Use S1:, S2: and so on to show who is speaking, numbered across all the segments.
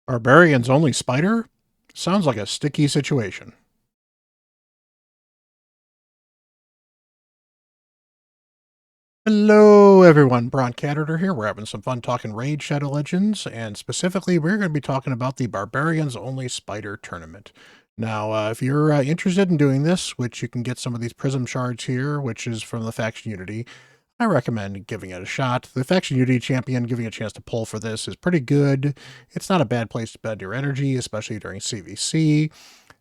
S1: Barbarians only spider? Sounds like a sticky situation. Hello, everyone. Bront, CatHerder here. We're having some fun talking Raid Shadow Legends, and specifically, we're going to be talking about the Barbarians Only Spider Tournament. Now, if you're interested in doing this, which you can get some of these Prism Shards here, which is from the Faction Unity, I recommend giving it a shot. The Faction Unity Champion giving a chance to pull for this is pretty good. It's not a bad place to spend your energy, especially during CVC.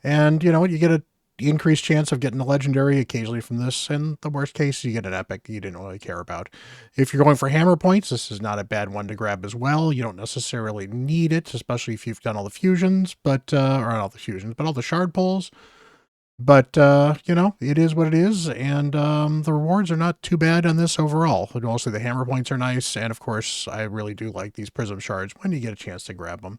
S1: And you know what? You get a increased chance of getting a legendary occasionally from this, and the worst case, you get an epic you didn't really care about. If you're going for hammer points, this is not a bad one to grab as well. You don't necessarily need it, especially if you've done all the fusions, but or not all the fusions, but all the shard pulls. But you know, it is what it is, and the rewards are not too bad on this overall. Mostly the hammer points are nice, and of course, I really do like these prism shards when you get a chance to grab them.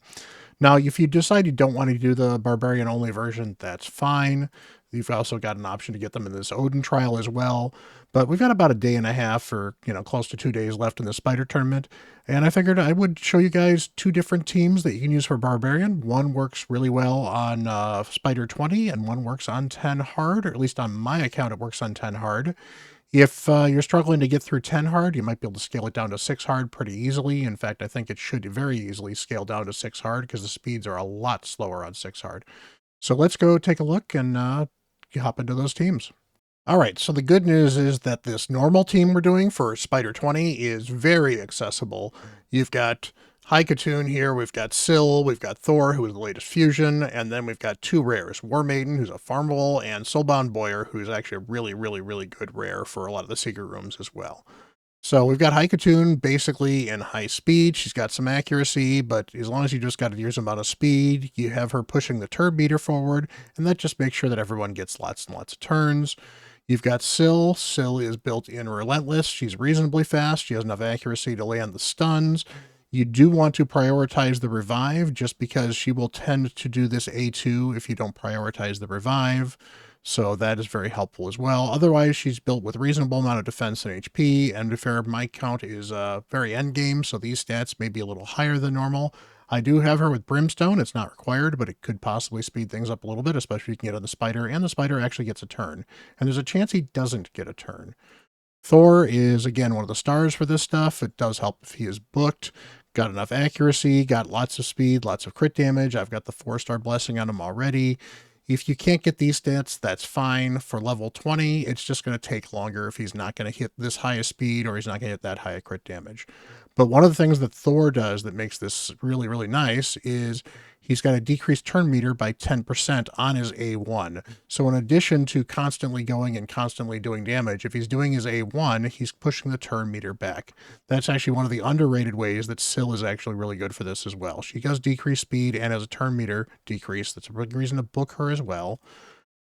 S1: Now, if you decide you don't want to do the barbarian only version, that's fine. You've also got an option to get them in this Odin trial as well. But we've got about a day and a half or, close to 2 days left in the spider tournament. And I figured I would show you guys two different teams that you can use for barbarian. One works really well on spider 20 and one works on 10 hard, or at least on my account, it works on 10 hard. If you're struggling to get through 10 hard, you might be able to scale it down to 6 hard pretty easily. In fact, I think it should very easily scale down to 6 hard because the speeds are a lot slower on 6 hard. So let's go take a look and hop into those teams. All right, so the good news is that this normal team we're doing for Spider 20 is very accessible. You've got Haikatoon here, we've got Syl, we've got Thor, who is the latest fusion, and then we've got two rares, War Maiden, who's a farmable, and Soulbound Boyer, who's actually a really good rare for a lot of the secret rooms as well. So we've got Haikatoon basically in high speed. She's got some accuracy, but as long as you just got a year's amount of speed, you have her pushing the turn meter forward, and that just makes sure that everyone gets lots and lots of turns. You've got Syl. Syl is built in Relentless. She's reasonably fast. She has enough accuracy to land the stuns. You do want to prioritize the revive just because she will tend to do this A2 if you don't prioritize the revive. So that is very helpful as well. Otherwise, she's built with reasonable amount of defense and HP, and to fair, my count is very endgame, so these stats may be a little higher than normal. I do have her with Brimstone. It's not required, but it could possibly speed things up a little bit, especially if you can get on the spider, and the spider actually gets a turn. And there's a chance he doesn't get a turn. Thor is, again, one of the stars for this stuff. It does help if he is booked. Got enough accuracy, got lots of speed, lots of crit damage. I've got the 4-star blessing on him already. If you can't get these stats, that's fine. For level 20, it's just going to take longer if he's not going to hit this high a speed or he's not going to hit that high a crit damage. But one of the things that Thor does that makes this really nice is he's got a decreased turn meter by 10% on his A1. So in addition to constantly going and constantly doing damage, if he's doing his A1, he's pushing the turn meter back. That's actually one of the underrated ways that Syl is actually really good for this as well. She does decrease speed and has a turn meter decrease. That's a big reason to book her as well.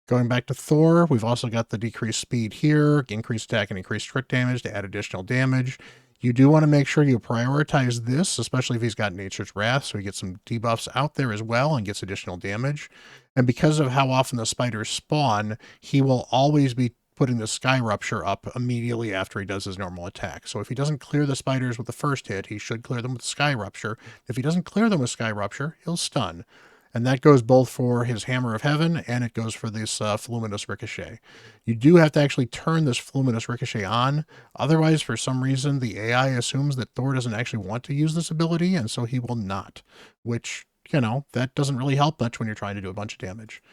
S1: Going back to Thor, we've also got the decreased speed here, increased attack and increased crit damage to add additional damage. You do want to make sure you prioritize this, especially if he's got Nature's Wrath, so he gets some debuffs out there as well and gets additional damage. And because of how often the spiders spawn, he will always be putting the Sky Rupture up immediately after he does his normal attack. So if he doesn't clear the spiders with the first hit, he should clear them with Sky Rupture. If he doesn't clear them with Sky Rupture, he'll stun. And that goes both for his Hammer of Heaven and it goes for this Fluminous Ricochet. You do have to actually turn this Fluminous Ricochet on. Otherwise, for some reason, the AI assumes that Thor doesn't actually want to use this ability, and so he will not. Which, that doesn't really help much when you're trying to do a bunch of damage.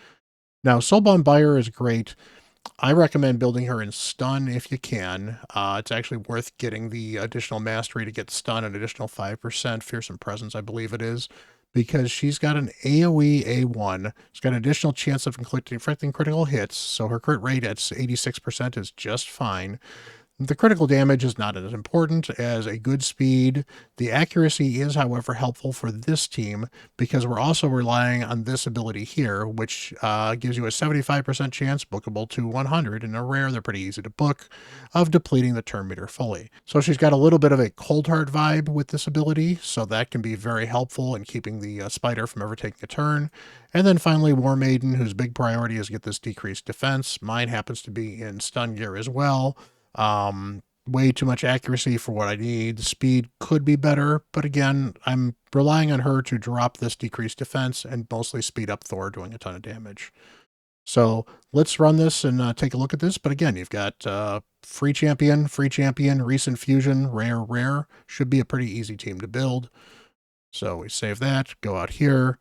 S1: Now, Soulbound Buyer is great. I recommend building her in stun if you can. It's actually worth getting the additional mastery to get stun, an additional 5%, fearsome presence, I believe it is, because she's got an AoE A1. She's got an additional chance of inflicting critical hits, so her crit rate at 86% is just fine. The critical damage is not as important as a good speed. The accuracy is, however, helpful for this team because we're also relying on this ability here, which gives you a 75% chance, bookable to 100, and a rare, they're pretty easy to book, of depleting the turn meter fully. So she's got a little bit of a cold heart vibe with this ability, so that can be very helpful in keeping the spider from ever taking a turn. And then finally, War Maiden, whose big priority is get this decreased defense. Mine happens to be in stun gear as well. way too much accuracy for what I need. The speed could be better, but again, I'm relying on her to drop this decreased defense and mostly speed up Thor doing a ton of damage. So let's run this and take a look at this. But again, you've got free champion, recent fusion, rare, rare. Should be a pretty easy team to build. So we save that, go out here,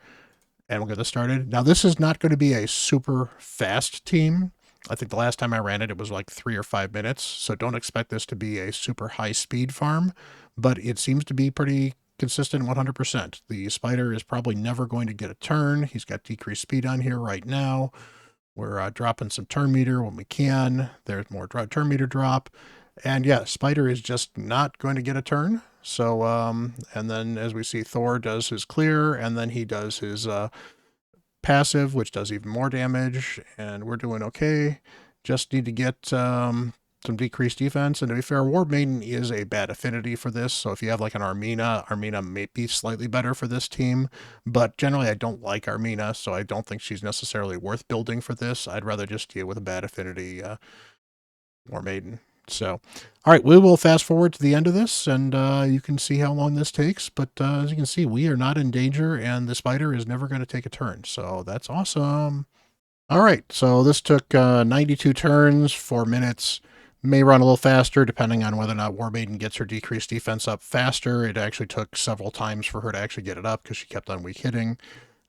S1: and we'll get this started. Now, this is not going to be a super fast team. I think the last time I ran it, it was like 3 or 5 minutes. So don't expect this to be a super high speed farm, but it seems to be pretty consistent 100%. The spider is probably never going to get a turn. He's got decreased speed on here right now. We're dropping some turn meter when we can. There's more turn meter drop. And yeah, spider is just not going to get a turn. So, and then as we see, Thor does his clear, and then he does his passive, which does even more damage, and we're doing okay. Just need to get some decreased defense. And to be fair, War Maiden is a bad affinity for this, so if you have like an Armina may be slightly better for this team, but generally I don't like Armina, so I don't think she's necessarily worth building for this. I'd rather just deal with a bad affinity War Maiden. So, all right, we will fast forward to the end of this, and you can see how long this takes. But as you can see, we are not in danger, and the spider is never going to take a turn. So that's awesome. All right, so this took 92 turns, 4 minutes. May run a little faster, depending on whether or not War Maiden gets her decreased defense up faster. It actually took several times for her to actually get it up because she kept on weak hitting.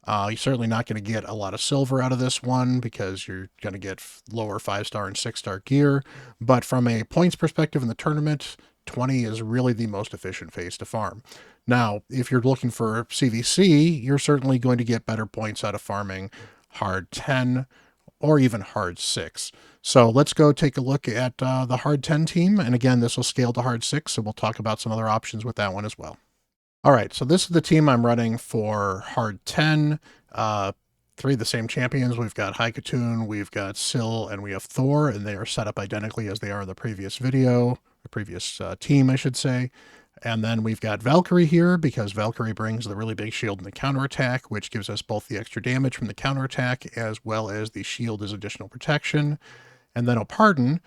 S1: You're certainly not going to get a lot of silver out of this one because you're going to get lower 5-star and 6-star gear. But from a points perspective in the tournament, 20 is really the most efficient phase to farm. Now, if you're looking for CVC, you're certainly going to get better points out of farming hard 10 or even hard 6. So let's go take a look at the hard 10 team. And again, this will scale to hard 6, so we'll talk about some other options with that one as well. All right, so this is the team I'm running for hard 10. 3 of the same champions. We've got Haikatoon, we've got Syl, and we have Thor, and they are set up identically as they are in the previous video, the previous team, I should say. And then we've got Valkyrie here, because Valkyrie brings the really big shield and the counterattack, which gives us both the extra damage from the counterattack, as well as the shield as additional protection. And then Opardon,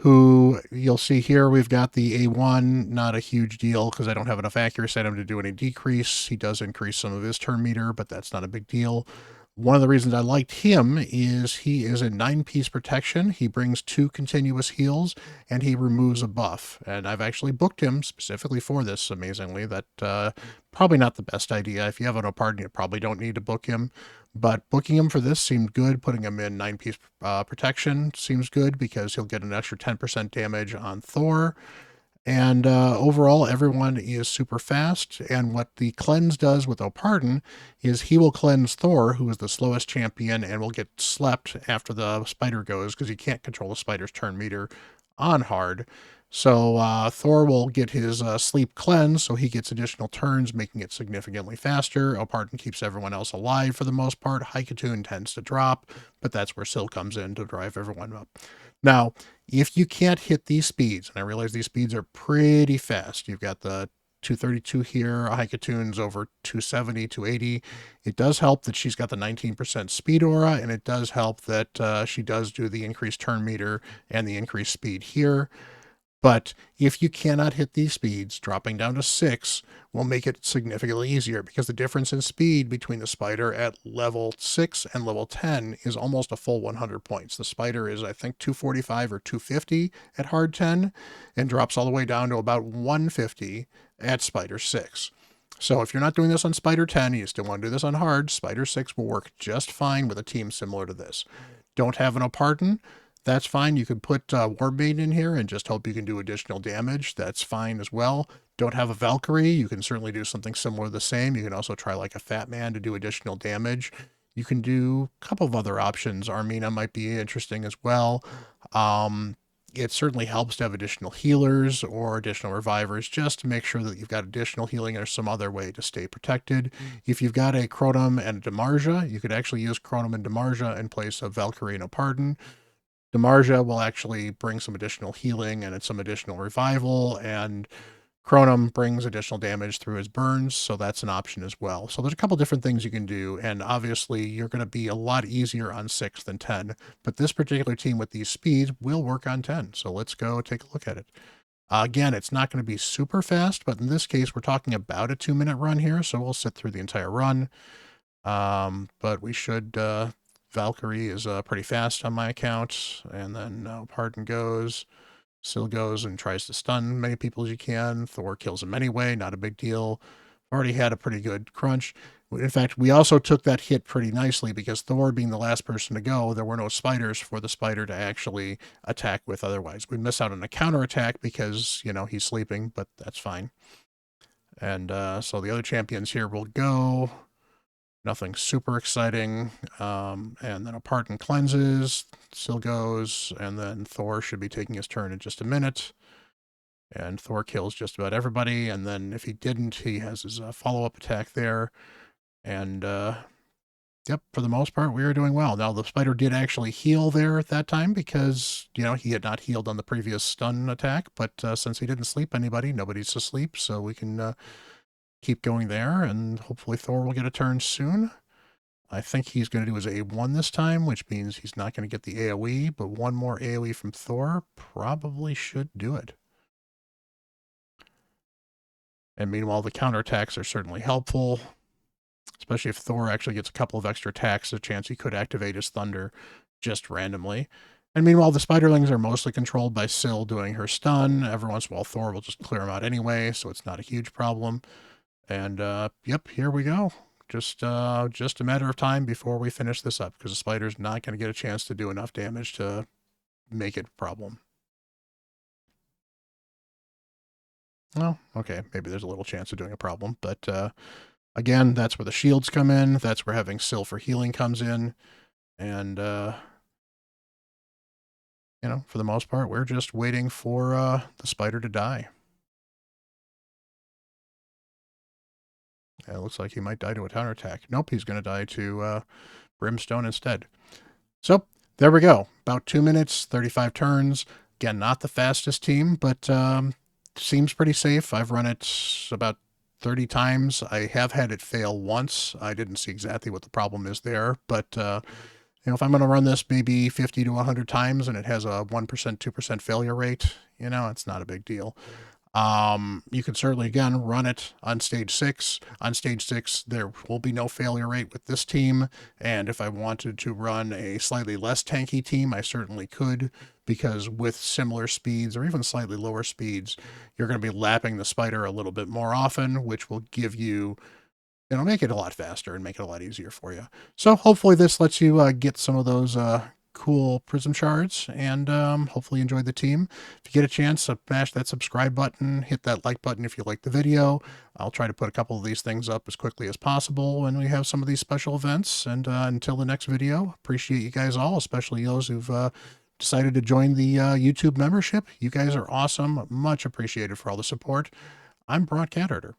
S1: who you'll see here, we've got the A1, not a huge deal because I don't have enough accuracy on him to do any decrease. He does increase some of his turn meter, but that's not a big deal. One of the reasons I liked him is he is a 9-piece protection. He brings 2 continuous heals, and he removes a buff. And I've actually booked him specifically for this, amazingly. That probably not the best idea. If you have an Opardon, you probably don't need to book him. But booking him for this seemed good. Putting him in 9-piece protection seems good because he'll get an extra 10% damage on Thor. And overall, everyone is super fast. And what the cleanse does with Opardon is he will cleanse Thor, who is the slowest champion, and will get slept after the spider goes because he can't control the spider's turn meter on hard. So Thor will get his sleep cleanse, so he gets additional turns, making it significantly faster. Opardon keeps everyone else alive for the most part. Haikatoon tends to drop, but that's where Syl comes in to drive everyone up. Now, if you can't hit these speeds, and I realize these speeds are pretty fast, you've got the 232 here, Haikatoon's over 270, 280. It does help that she's got the 19% speed aura, and it does help that she does do the increased turn meter and the increased speed here. But if you cannot hit these speeds, dropping down to 6 will make it significantly easier because the difference in speed between the spider at level 6 and level 10 is almost a full 100 points. The spider is, I think, 245 or 250 at hard 10 and drops all the way down to about 150 at spider 6. So if you're not doing this on spider 10, you still want to do this on hard, spider 6 will work just fine with a team similar to this. Don't have an Opardon? That's fine. You could put War Maiden in here and just hope you can do additional damage. That's fine as well. Don't have a Valkyrie? You can certainly do something similar to the same. You can also try like a Fat Man to do additional damage. You can do a couple of other options. Armina might be interesting as well. It certainly helps to have additional healers or additional revivers just to make sure that you've got additional healing or some other way to stay protected. If you've got a Chronom and a Demarja, you could actually use Chronom and Demarja in place of Valkyrie and Opardon. Demarja will actually bring some additional healing and some additional revival, and Chronom brings additional damage through his burns, so that's an option as well. So there's a couple different things you can do, and obviously you're going to be a lot easier on 6 than 10, but this particular team with these speeds will work on 10, so let's go take a look at it. Again, it's not going to be super fast, but in this case, we're talking about a 2-minute run here, so we'll sit through the entire run. But we should, Valkyrie is pretty fast on my account, and then Pardon goes. Syl goes and tries to stun many people as you can. Thor kills him anyway, not a big deal. Already had a pretty good crunch. In fact, we also took that hit pretty nicely because Thor being the last person to go, there were no spiders for the spider to actually attack with otherwise. We miss out on a counterattack because, he's sleeping, but that's fine. And so the other champions here will go. Nothing super exciting. And then a Pardon cleanses. Syl goes, and then Thor should be taking his turn in just a minute. And Thor kills just about everybody. And then if he didn't, he has his follow-up attack there. And, yep, for the most part, we are doing well. Now, the spider did actually heal there at that time because, he had not healed on the previous stun attack. But since he didn't sleep anybody, nobody's asleep. So we can keep going there. And hopefully Thor will get a turn soon. I think he's going to do his A1 this time, which means he's not going to get the AoE. But one more AoE from Thor probably should do it. And meanwhile, the counterattacks are certainly helpful, especially if Thor actually gets a couple of extra attacks, a chance he could activate his Thunder just randomly. And meanwhile, the Spiderlings are mostly controlled by Syl doing her stun. Every once in a while, Thor will just clear them out anyway, so it's not a huge problem. And, yep, here we go. Just a matter of time before we finish this up, because the Spider's not going to get a chance to do enough damage to make it a problem. Well, okay, maybe there's a little chance of doing a problem, but again, that's where the shields come in. That's where having Syl for healing comes in. And, for the most part, we're just waiting for the spider to die. It looks like he might die to a counterattack. Nope, he's going to die to Brimstone instead. So, there we go. About 2 minutes, 35 turns. Again, not the fastest team, but seems pretty safe. I've run it about 30 times. I have had it fail once. I didn't see exactly what the problem is there, but if I'm going to run this maybe 50 to 100 times and it has a 1%, 2% failure rate, it's not a big deal. You can certainly, again, run it on stage 6. On stage 6, there will be no failure rate with this team. And if I wanted to run a slightly less tanky team, I certainly could, because with similar speeds or even slightly lower speeds, you're going to be lapping the spider a little bit more often, which will give you, make it a lot faster and make it a lot easier for you. So hopefully this lets you get some of those cool prism shards, and hopefully you enjoyed the team. If you get a chance, smash that subscribe button, hit that like button if you like the video. I'll try to put a couple of these things up as quickly as possible when we have some of these special events. And until the next video, appreciate you guys all, especially those who've decided to join the YouTube membership. You guys are awesome. Much appreciated for all the support. I'm Bront CatHerder.